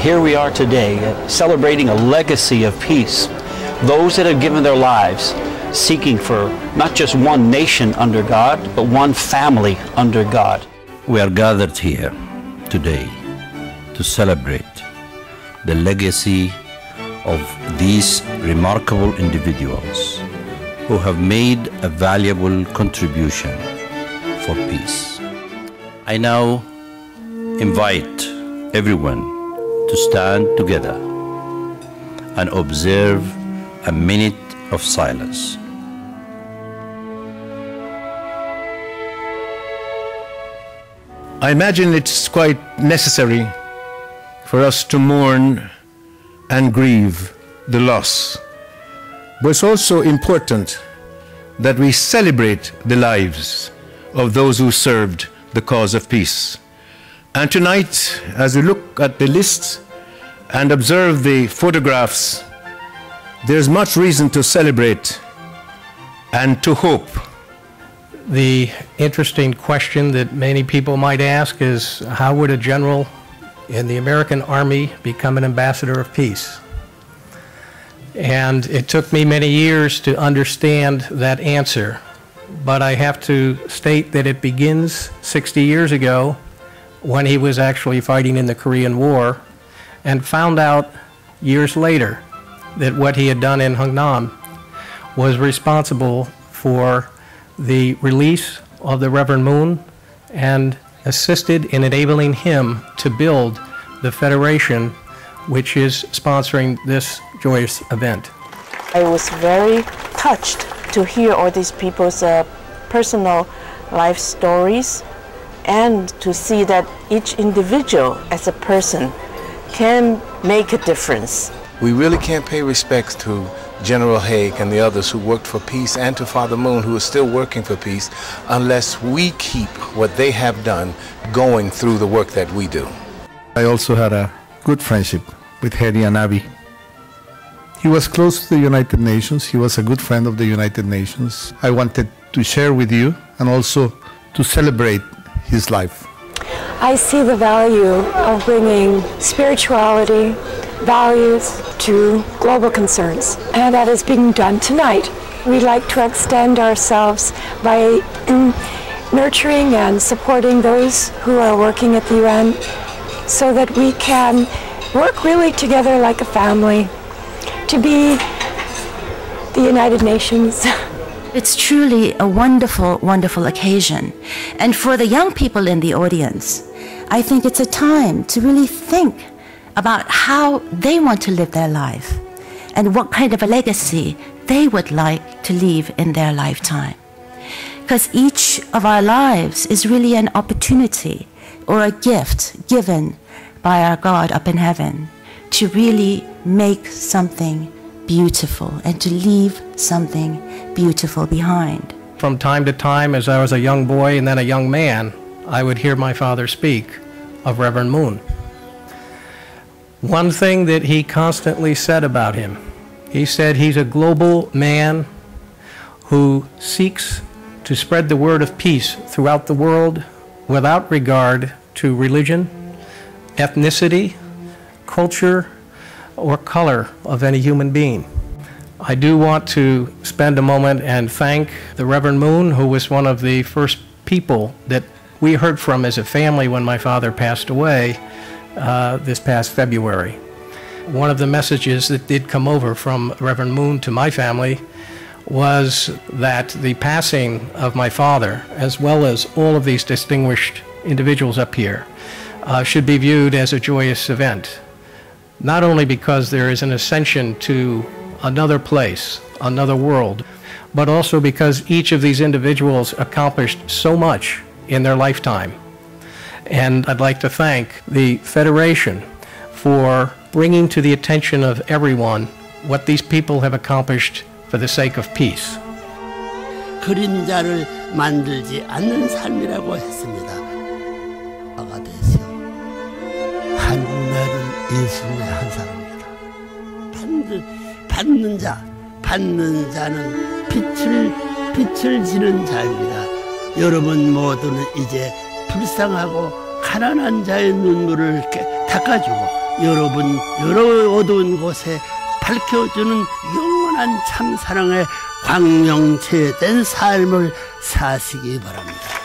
here we are today, celebrating a legacy of peace. Those that have given their lives, seeking for not just one nation under God, but one family under God. We are gathered here today to celebrate the legacy of these remarkable individuals who have made a valuable contribution for peace. I now invite everyone to stand together and observe a minute of silence. I imagine it's quite necessary for us to mourn and grieve the loss. But it's also important that we celebrate the lives of those who served the cause of peace. And tonight, as we look at the list and observe the photographs, there's much reason to celebrate and to hope. The interesting question that many people might ask is, how would a general in the American Army become an ambassador of peace? And it took me many years to understand that answer. But I have to state that it begins 60 years ago when he was actually fighting in the Korean War, and found out years later that what he had done in Hungnam was responsible for the release of the Reverend Moon and assisted in enabling him to build the Federation, which is sponsoring this joyous event. I was very touched to hear all these people's personal life stories, and to see that each individual as a person can make a difference. We really can't pay respects to General Haig and the others who worked for peace, and to Father Moon, who is still working for peace, unless we keep what they have done going through the work that we do. I also had a good friendship with Hedy Anabi. He was close to the United Nations. He was a good friend of the United Nations. I wanted to share with you and also to celebrate his life. I see the value of bringing spirituality, values to global concerns, and that is being done tonight. We'd like to extend ourselves by nurturing and supporting those who are working at the UN, so that we can work really together like a family to be the United Nations. It's truly a wonderful, wonderful occasion. And for the young people in the audience, I think it's a time to really think about how they want to live their life and what kind of a legacy they would like to leave in their lifetime. Because each of our lives is really an opportunity or a gift given by our God up in heaven to really make something beautiful and to leave something beautiful behind. From time to time, as I was a young boy and then a young man, I would hear my father speak of Reverend Moon. One thing that he constantly said about him, he said he's a global man who seeks to spread the word of peace throughout the world without regard to religion, ethnicity, culture, or color of any human being. I do want to spend a moment and thank the Reverend Moon, who was one of the first people that we heard from as a family when my father passed away this past February. One of the messages that did come over from Reverend Moon to my family was that the passing of my father, as well as all of these distinguished individuals up here, should be viewed as a joyous event. Not only because there is an ascension to another place, another world, but also because each of these individuals accomplished so much in their lifetime. And I'd like to thank the Federation for bringing to the attention of everyone what these people have accomplished for the sake of peace. 그림자를 만들지 않는 삶이라고 했습니다. 한국말은 예수님의 한 사람입니다. 받는 자는 빛을 지는 자입니다. 여러분 모두는 이제 불쌍하고 가난한 자의 눈물을 닦아주고 여러분 여러 어두운 곳에 밝혀주는 영원한 참사랑의 광명체된 삶을 사시기 바랍니다.